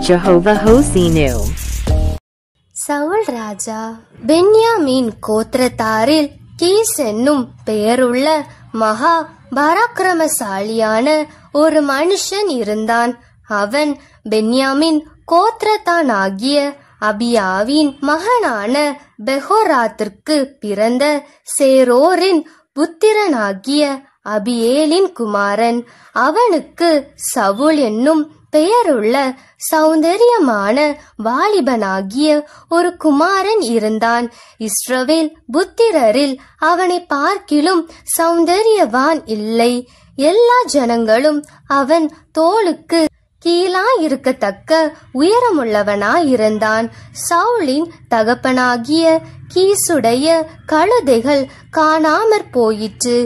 Jehovah Hosinu. Saul ராஜா பென்யாமீன் கோத்திரத்தாரில் keys என்னும் பெயருள்ள மகா பராக்கிரமசாலியான ஒரு மனுஷன் இருந்தான். அவன் பென்யாமின் கோத்திரத்தான் ஆகிய அபியாவின் மகனான பெகோராத்திற்கு பிறந்த சேரோரின் புத்திரனாகிய அபியேலின் குமாரன். அவனுக்கு சவுல் என்னும் பெயருள்ள சௌந்தரியமான வாலிபனாகிய ஒரு குமாரன் இருந்தான். இஸ்ரவேல் புத்திரரில் அவனை பார்க்கிலும் சௌந்தரியவான் இல்லை. எல்லா ஜனங்களும் அவன் தோளுக்கு கீழாயிருக்கத்தக்க உயரமுள்ளவனாயிருந்தான். சவுலின் தகப்பனாகிய கீசுடைய கழுதைகள் காணாமற் போயிற்று.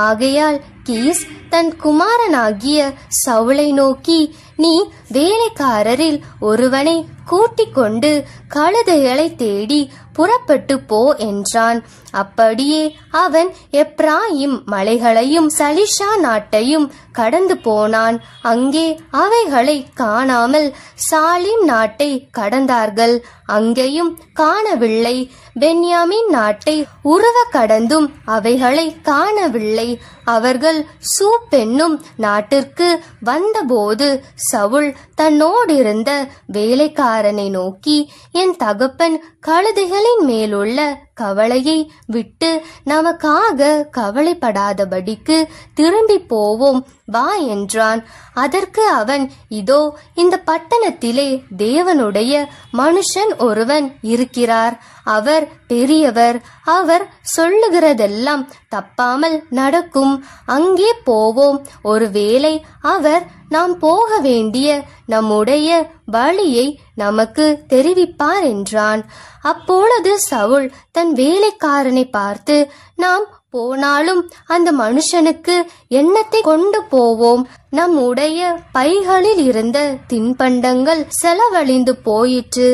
ஆகையால் கீஸ் தன் குமாரனாகிய சவுலை நோக்கி, நீ வேலைக்காரரில் ஒருவனை கூட்டிக் கொண்டு கழுதைகளை தேடி புறப்பட்டு போ என்றான். அப்படியே அவன் எப்ராயிம் மலைகளையும் சலிஷா நாட்டையும் கடந்து போனான். அங்கே அவைகளை காணாமல் சாலிம் நாட்டை கடந்தார்கள். அங்கேயும் காணவில்லை. பென்யாமின் நாட்டை உருவ கடந்தும் அவைகளை காணவில்லை. அவர்கள் சூப் என்னும் நாட்டிற்கு வந்தபோது சவுல் தன்னோடிருந்த வேலைக்காரனை நோக்கி, என் தகப்பன் கழுதைகளின் மேலுள்ள கவலையை விட்டு நமக்காக கவலைப்படாதபடிக்கு திரும்பி போவோம் வா என்றான். அதற்கு அவன், இதோ இந்த பட்டணத்திலே தேவனுடைய மனுஷன் ஒருவன் இருக்கிறார். அவர் பெரியவர். அவர் சொல்லுகிறதெல்லாம் தப்பாமல் நடக்கும். அங்கே போவோம். ஒருவேளை அவர் நாம் போக வேண்டிய நம்முடைய வழியை நமக்கு தெரிவிப்பார் என்றான். அப்பொழுது சவுல் தன் வேலைக்காரனை பார்த்து, நாம் போனாலும் அந்த மனுஷனுக்கு என்னத்தை கொண்டு போவோம்? நம்முடைய பைகளில் இருந்த தின்பண்டங்கள் செலவழிந்து போயிற்று.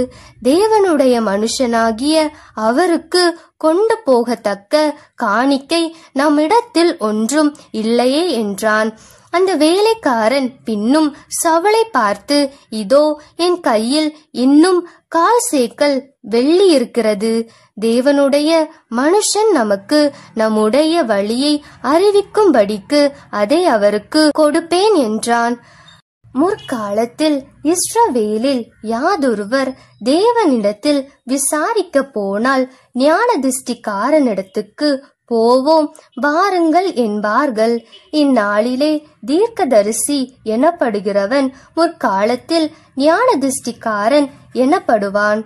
தேவனுடைய மனுஷனாகிய அவருக்கு கொண்டு போகத்தக்க காணிக்கை நம்மிடத்தில் ஒன்றும் இல்லையே என்றான். அந்த வேலைக்காரன் பின்னும் சவுலை பார்த்து, இதோ என் கையில் இன்னும் 1/4 சேக்கல் வெள்ளி இருக்கிறது. தேவனுடைய மனுஷன் நமக்கு நம்முடைய வழியை அறிவிக்கும்படிக்கு அதை அவருக்கு கொடுப்பேன் என்றான். முற்காலத்தில் இஸ்ரவேலில் யாதொருவர் தேவனிடத்தில் விசாரிக்க போனால் ஞானதிஷ்டிக்காரனிடத்துக்கு போவோம் வாருங்கள் என்பார்கள். இந்நாளிலே தீர்க்கதரிசி எனப்படுகிறவன் முற்காலத்தில் ஞானதிஷ்டிக்காரன் எனப்படுவான்.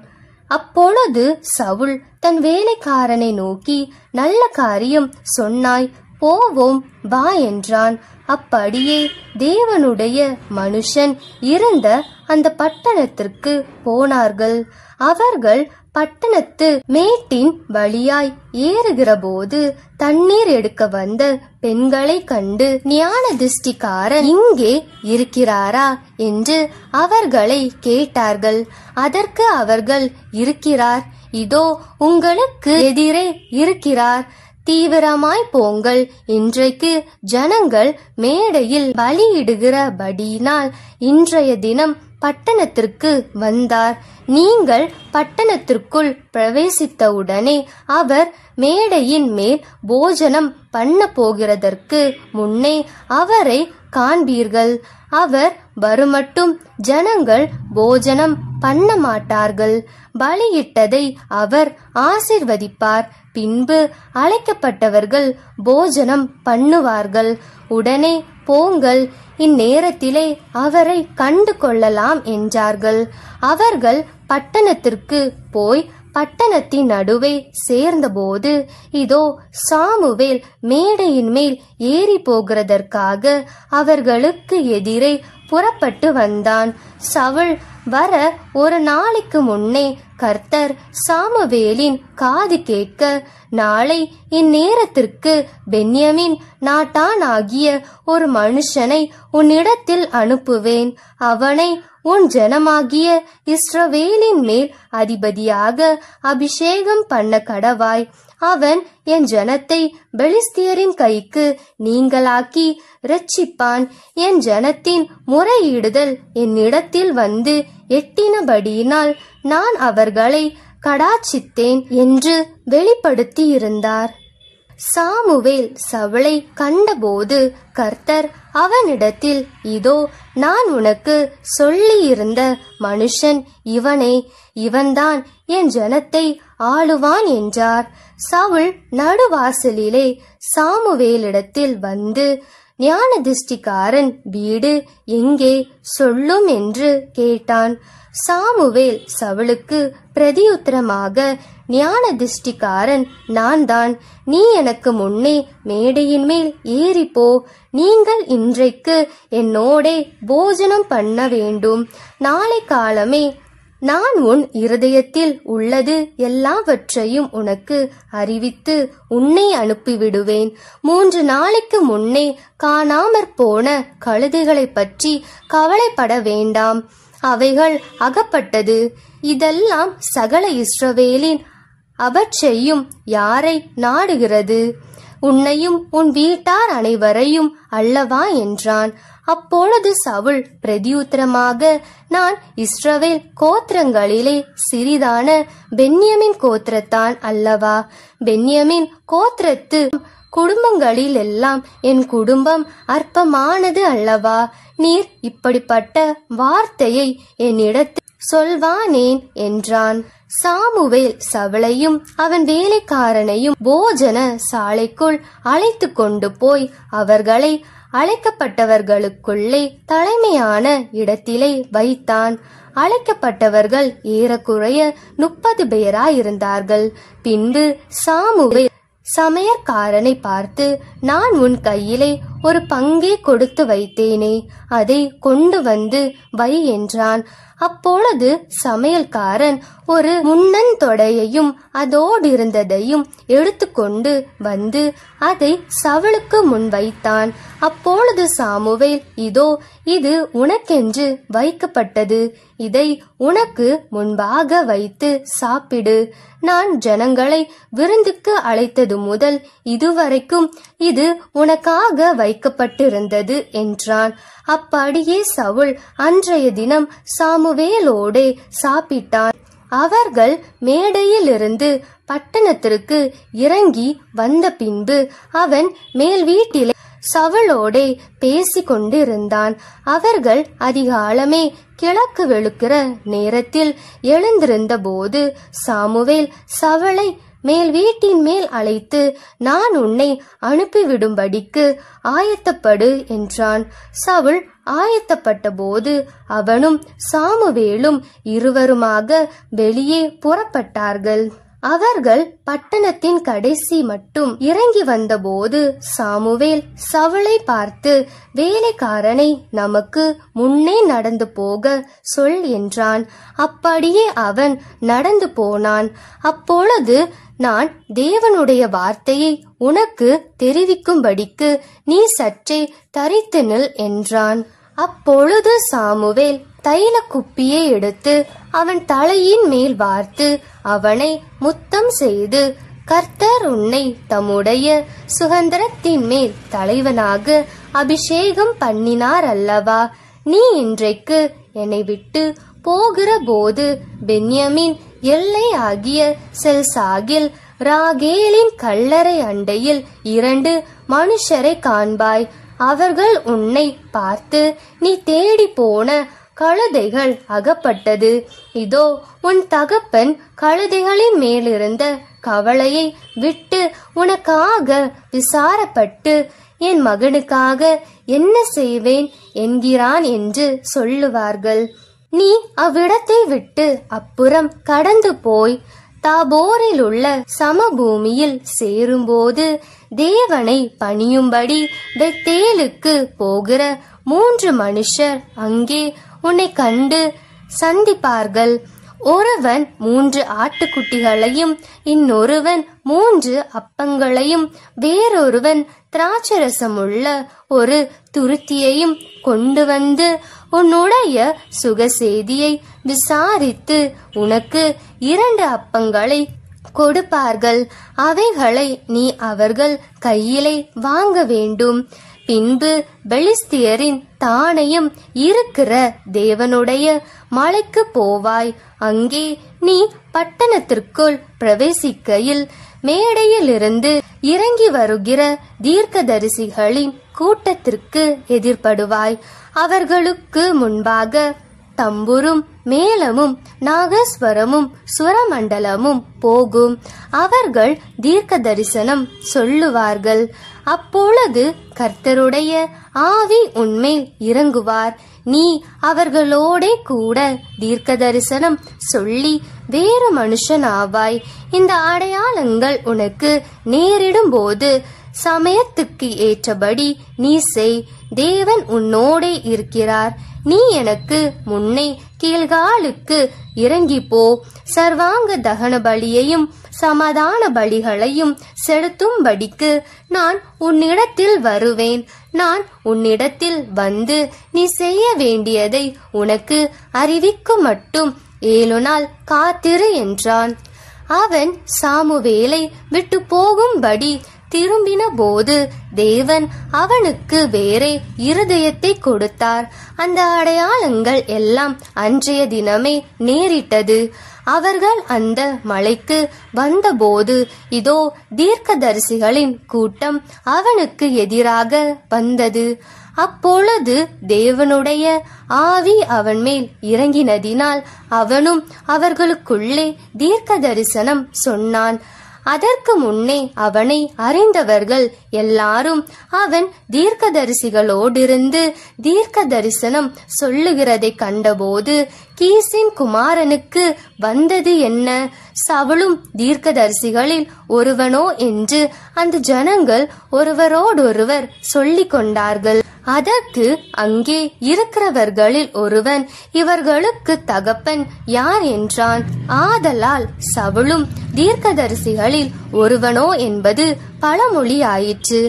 அப்பொழுது சவுல் தன் வேலைக்காரனை நோக்கி, நல்ல காரியம் சொன்னாய், போவோம் வா என்றான். அப்படியே தேவனுடைய மனுஷன் இருந்த அந்த பட்டணத்திற்கு போனார்கள். அவர்கள் பட்டணத்து மேட்டின் வழியாய் ஏறுகிற போது தண்ணீர் எடுக்க வந்த பெண்களை கண்டு, ஞானதிஷ்டிக்காரன் இங்கே இருக்கிறாரா என்று அவர்களை கேட்டார்கள். அதற்கு அவர்கள், இருக்கிறார், இதோ உங்களுக்கு எதிரே இருக்கிறார், தீவிரமாய் போங்கள். இன்றைக்கு ஜனங்கள் மேடையில் பலியிடுகிறபடியினால் இன்றைய தினம் பட்டணத்திற்கு வந்தார். நீங்கள் பட்டணத்திற்குள் பிரவேசித்தவுடனே அவர் மேடையின் மேல் போஜனம் பண்ண போகிறதற்கு முன்னே அவரை காண்பீர்கள். அவர் வருமட்டும் ஜனங்கள் போஜனம் பண்ண மாட்டார்கள். பலியிட்டதை அவர் ஆசீர்வதிப்பார். பின்பு அழைக்கப்பட்டவர்கள் போஜனம் பண்ணுவார்கள். உடனே போங்கள், இந்நேரத்திலே அவரை கண்டு கொள்ளலாம் என்றார்கள். அவர்கள் பட்டணத்திற்கு போய் பட்டணத்தின் நடுவே சேர்ந்தபோது, இதோ சாமுவேல் மேடையின் மேல் ஏறி போகிறதற்காக அவர்களுக்கு எதிரே புறப்பட்டு வந்தான். சவுல் வர ஒரு நாளைக்கு முன்னே கர்த்தர் சாமுவேலின் காது கேட்க, நாளை இந்நேரத்திற்கு பென்யமின் நாட்டானாகிய ஒரு மனுஷனை உன்னிடத்தில் அனுப்புவேன். அவனை உன் ஜனமாகிய இஸ்ரவேலின் மேல் அதிபதியாக அபிஷேகம் பண்ண கடவாய். அவன் என் ஜனத்தை பெலிஸ்தியரின் கைக்கு நீங்களாக்கி இரட்சிப்பான். என் ஜனத்தின் முறையிடுதல் என்னிடத்தில் வந்து எட்டினபடியினால் நான் அவர்களை கடாட்சித்தேன் என்று வெளிப்படுத்தி இருந்தார். சாமுவேல் சவுலை கண்டபோது கர்த்தர் அவனிடத்தில், இதோ நான் உனக்கு சொல்லியிருந்த மனுஷன் இவனே, இவன்தான் என் ஜனத்தை ஆளுவான் என்றார். சவுல் நடுவாசலிலே சாமுவேலிடத்தில் வந்து, ஞானதிஷ்டிக்காரன் வீடு எங்கே சொல்லும் என்று கேட்டான். சாமுவேல் சவுலுக்கு பிரதியுத்தரமாக, ஞானதிஷ்டிக்காரன் நான் தான். நீ எனக்கு முன்னே மேடையின் மேல் ஏறிப்போ. நீங்கள் இன்றைக்கு என்னோடே போஜனம் பண்ண வேண்டும். நாளை காலமே நான் உன் இருதயத்தில் உள்ளது எல்லாவற்றையும் உனக்கு அறிவித்து உன்னை அனுப்பிவிடுவேன். 3 நாளைக்கு முன்னே காணாமற் போன கழுதைகளை பற்றி கவலைப்பட வேண்டாம். அவைகள் அகப்பட்டது. இதெல்லாம் சகல இஸ்ரவேலின் அபற்செய்யும் யாரை நாடுகிறது? உன்னையும் உன் வீட்டார் அனைவரையும் அல்லவா என்றான். அப்பொழுது சவுல் பிரதியுத்தரமாக, நான் இஸ்ரவேல் கோத்திரங்களிலே சிறிதான பென்யமின் கோத்திரத்தான் அல்லவா? பென்யமின் கோத்திரத்து குடும்பங்களில் எல்லாம் என் குடும்பம் அற்பமானது அல்லவா? நீர் இப்படிப்பட்ட வார்த்தையை என்னிடத்தில் சொல்வானேன் என்றான். சாமுவேல் சவுலையும் அவன் வேலைக்காரனையும் போஜன சாலைக்குள் அழைத்து கொண்டு போய் அவர்களை அழைக்கப்பட்டவர்களுக்குள்ளே தலைமையான இடத்திலே வைத்தான். அழைக்கப்பட்டவர்கள் ஏறக்குறைய 30 பேராயிருந்தார்கள். பின்பு சாமுவேல் சமையற்காரனை பார்த்து, நான் உன் கையிலே ஒரு பங்கே கொடுத்து வைத்தேனே, அதை கொண்டு வந்து வை என்றான். அப்பொழுது சமையல்காரன் ஒரு முன்னந்தொடையையும் அதோடிருந்ததையும் எடுத்துக்கொண்டு வந்து அதை சவுலுக்கு முன் வைத்தான். அப்பொழுது சாமுவேல், இதோ இது உனக்கென்று வைக்கப்பட்டது. இதை உனக்கு முன்பாக வைத்து சாப்பிடு. நான் ஜனங்களை விருந்துக்கு அழைத்தது முதல் இதுவரைக்கும் இது உனக்காக வைக்கப்பட்டிருந்தது என்றான். அப்படியே சவுல் அன்றைய தினம் சாமுவேலோடே சாப்பிட்டான். அவர்கள் மேடையிலிருந்து பட்டணத்திற்கு இறங்கி வந்த பின்பு அவன் மேல் வீட்டிலே சவுலோடே பேசி கொண்டிருந்தான். அவர்கள் அதிகாலமே கிழக்கு வெளுக்கிற நேரத்தில் எழுந்திருந்த போது சாமுவேல் சவுலை மேல் வீட்டின் மேல் அழைத்து, நான் உன்னை அனுப்பிவிடும்படிக்கு ஆயத்தப்படு என்றான். சவுல் ஆயத்தப்பட்ட போது அவனும் சாமுவேலும் இருவருமாக வெளியே புறப்பட்டார்கள். அவர்கள் பட்டணத்தின் கடைசி மட்டும் இறங்கி வந்தபோது சாமுவேல் சவுலை பார்த்து, வேலைக்காரனை நமக்கு முன்னே நடந்து போக சொல் என்றான். அப்படியே அவன் நடந்து போனான். அப்பொழுது, நான் தேவனுடைய வார்த்தையை உனக்கு தெரிவிக்கும்படிக்கு நீ சற்றே தரித்து நில் என்றான். அப்பொழுது சாமுவேல் தைல குப்பியை எடுத்து அவன் தலையின் மேல் வார்த்து அவனை முத்தம் செய்து, கர்த்தர் உன்னை தம்முடைய சுகந்தரத்தின் மேல் தலைவனாக அபிஷேகம் பண்ணினார் அல்லவா? நீ இன்றைக்கு என்னை விட்டு போகிற போது பென்யமின் எல்லை ஆகிய செல்சாகில் ராகேலின் கல்லறை அண்டையில் 2 மனுஷரை காண்பாய். அவர்கள் உன்னை பார்த்து, நீ தேடி போன கழுதைகள் அகப்பட்டது. இதோ உன் தகப்பன் கழுதைகளின் மேலிருந்த கவலையை விட்டு உனக்காக விசாரப்பட்டு என் மகனுக்காக என்ன செய்வேன் என்கிறான் என்று சொல்லுவார்கள். நீ அவ்விடத்தை விட்டு அப்புறம் கடந்து போய் தாபோரில் உள்ள சமபூமியில் சேரும்போது தேவனை பணியும்படி பெத்தேலுக்கு போகிற 3 மனுஷர் அங்கே உன்னை கண்டு சந்திப்பார்கள். ஒருவன் 3 ஆட்டுக்குட்டிகளையும் இன்னொருவன் 3 அப்பங்களையும் வேறொருவன் திராட்சரசமுள்ள ஒரு துருத்தியையும் கொண்டு வந்து உன்னுடைய சுகசேதியை விசாரித்து உனக்கு 2 அப்பங்களை கொடுப்பார்கள். அவைகளை நீ அவர்கள் கையிலே வாங்க வேண்டும். பின்பு பெலிஸ்தியரின் தானியம் இருக்கிற தேவனுடைய மலைக்கு போவாய். அங்கே நீ பட்டணத்திற்குள் பிரவேசிக்கையில் மேடையிலிருந்து இறங்கி வருகிற தீர்க்கதரிசிகளின் கூட்டத்திற்கு எதிர்படுவாய். அவர்களுக்கு முன்பாக தம்புரும் மேளமும் நாகஸ்வரமும் சுரமண்டலமும் போகும். அவர்கள் தீர்க்க தரிசனம் சொல்லுவார்கள். அப்பொழுது கர்த்தருடைய ஆவி உன்மேல் இறங்குவார். நீ அவர்களோடே கூட தீர்க்க தரிசனம் சொல்லி வேறு மனுஷன் ஆவாய். இந்த அடையாளங்கள் உனக்கு நேரிடும் போது சமயத்துக்கு ஏற்றபடி நீ செய். தேவன் உன்னோடே இருக்கிறார். நீ எனக்கு முன்னே கீழ்காலுக்கு இறங்கி போ. சர்வாங்க தகன பலியையும் சமாதான பலிகளையும் செலுத்தும்படிக்கு நான் உன்னிடத்தில் வருவேன். நான் உன்னிடத்தில் வந்து நீ செய்ய வேண்டியதை உனக்கு அறிவிக்கும் மட்டும் 7 நாள் காத்திரு என்றான். அவன் சாமுவேலை விட்டு போகும்படி திரும்பின போது தேவன் அவனுக்கு வேறே இருதயத்தை கொடுத்தார். அந்த அடையாளங்கள் எல்லாம் அன்றைய தினமே நேரிட்டது. அவர்கள் அந்த மலைக்கு வந்தபோது இதோ தீர்க்கதரிசிகளின் கூட்டம் அவனுக்கு எதிராக வந்தது. அப்பொழுது தேவனுடைய ஆவி அவன் மேல் இறங்கினதினால் அவனும் அவர்களுக்குள்ளே தீர்க்க தரிசனம் சொன்னான். அதற்கு முன்னே அவனை அறிந்தவர்கள் எல்லாரும் அவன் தீர்க்கதரிசிகளோடிருந்து தீர்க்க தரிசனம் சொல்லுகிறதை கண்டபோது கீசின் குமாரனுக்கு வந்தது என்ன? சவுலும் தீர்க்கதரிசிகளில் ஒருவனோ என்று அந்த ஜனங்கள் ஒருவரோடொருவர் சொல்லிக் கொண்டார்கள். அதற்கு அங்கே இருக்கிறவர்களில் ஒருவன், இவர்களுக்கு தகப்பன் யார் என்றான். ஆதலால் சவுலும் தீர்க்கதரிசிகளில் ஒருவனோ என்பது பழமொழி ஆயிற்று.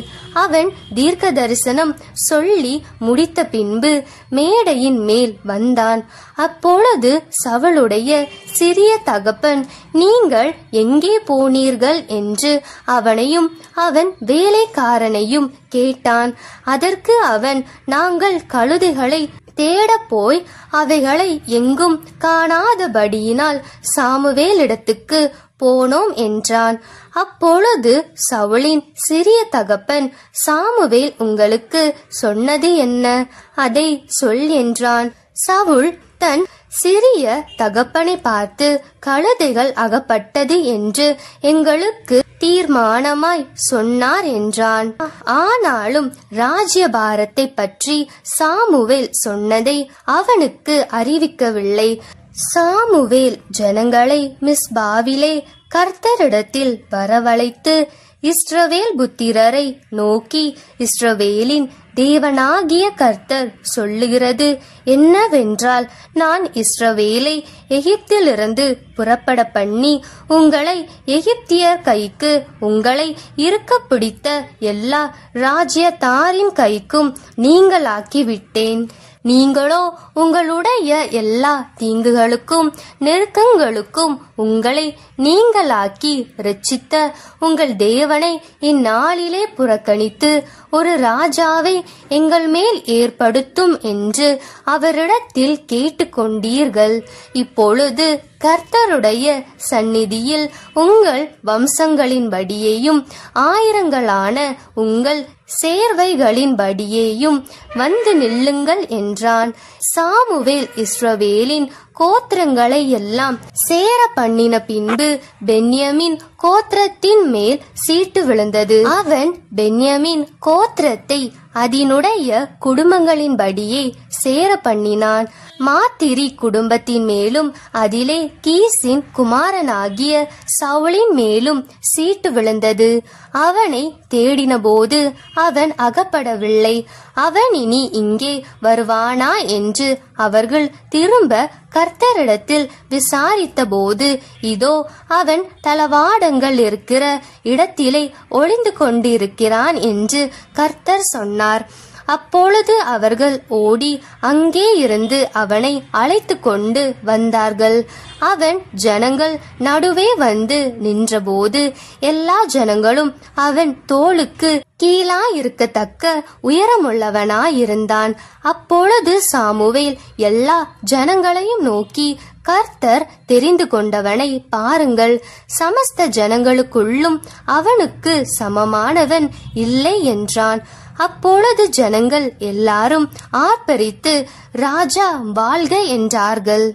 அவன் தீர்க்க தரிசனம் சொல்லி முடித்த பின்பு மேடையின் மேல் வந்தான். அப்பொழுது சவுலுடைய சிறிய தகப்பன், நீங்கள் எங்கே போனீர்கள் என்று அவனையும் அவன் வேலைக்காரனையும் கேட்டான். அதற்கு அவன், நாங்கள் கழுதைகளை தேடப் போய் அவைகளை எங்கும் காணாதபடியினால் சாமுவேலிடத்துக்கு போனோம் என்றான். அப்பொழுது சவுலின் சிறிய தகப்பன், சாமுவேல் உங்களுக்கு சொன்னது என்ன? அதை சொல் என்றான். சவுல் தன் சிறிய தகப்பனை பார்த்து, கழுதைகள் அகப்பட்டது என்று எங்களுக்கு தீர்மானமாய் சொன்னார் என்றான். ஆனாலும் ராஜ்யபாரத்தை பற்றி சாமுவேல் சொன்னதை அவனுக்கு அறிவிக்கவில்லை. சாமுவேல் ஜனங்களை மிஸ்பாவிலே கர்த்தரிடத்தில் வரவழைத்து இஸ்ரவேல் புத்திரரை நோக்கி, இஸ்ரவேலின் தேவனாகிய கர்த்தர் சொல்லுகிறது என்னவென்றால், நான் இஸ்ரவேலை எகிப்திலிருந்து புறப்பட பண்ணி உங்களை எகிப்தியர் கைக்கு உங்களை இருக்க பிடித்த எல்லா ராஜ்யத்தாரின் கைக்கும் நீங்களாக்கி விட்டேன். நீங்களோ உங்களுடைய எல்லா தீங்குகளுக்கும் நெருக்கங்களுக்கும் உங்களை நீங்களாக்கி இரட்சித்த உங்கள் தேவனை இந்நாளிலே புறக்கணித்து ஒரு ராஜாவை எங்கள் மேல் ஏற்படுத்தும் என்று அவரிடத்தில் கேட்டுக்கொண்டீர்கள். இப்பொழுது கர்த்தருடைய சந்நிதியில் உங்கள் வம்சங்களின்படியேயும் ஆயிரங்களான உங்கள் சேர்வைகளின்படியேயும் வந்து நில்லுங்கள் என்றான். சாமுவேல் இஸ்ரவேலின் கோத்திரங்களை எல்லாம் சேர பண்ணின பின்பு பென்யமின் கோத்திரத்தின் மேல் சீட்டு விழுந்தது. அவன் பென்யமின் கோத்திரத்தை அதனுடைய குடும்பங்களின்படியே சேர பண்ணினான். மாத்திரி குடும்பத்தின் மேலும் அதிலே கீசின் குமாரனாகிய சவுலின் மேலும் சீட்டு விழுந்தது. அவனை தேடின போது அவன் அகப்படவில்லை. அவன் இனி இங்கே வருவானா என்று அவர்கள் திரும்ப கர்த்தரிடத்தில் விசாரித்த போது, இதோ அவன் தளவாடங்கள் இருக்கிற இடத்திலே ஒளிந்து கொண்டிருக்கிறான் என்று கர்த்தர் சொன்னார். அப்பொழுது அவர்கள் ஓடி அங்கே இருந்து அவனை அழைத்து கொண்டு வந்தார்கள். அவன் ஜனங்கள் நடுவே வந்து நின்றபோது எல்லா ஜனங்களும் அவன் தோளுக்கு கீழாயிருக்கத்தக்க உயரமுள்ளவனாயிருந்தான். அப்பொழுது சாமுவேல் எல்லா ஜனங்களையும் நோக்கி, கர்த்தர் தெரிந்து கொண்டவனை பாருங்கள், சமஸ்த ஜனங்களுக்குள்ளும் அவனுக்கு சமமானவன் இல்லை என்றான். அப்பொழுது ஜனங்கள் எல்லாரும் ஆர்ப்பரித்து, ராஜா வாழ்க என்றார்கள்.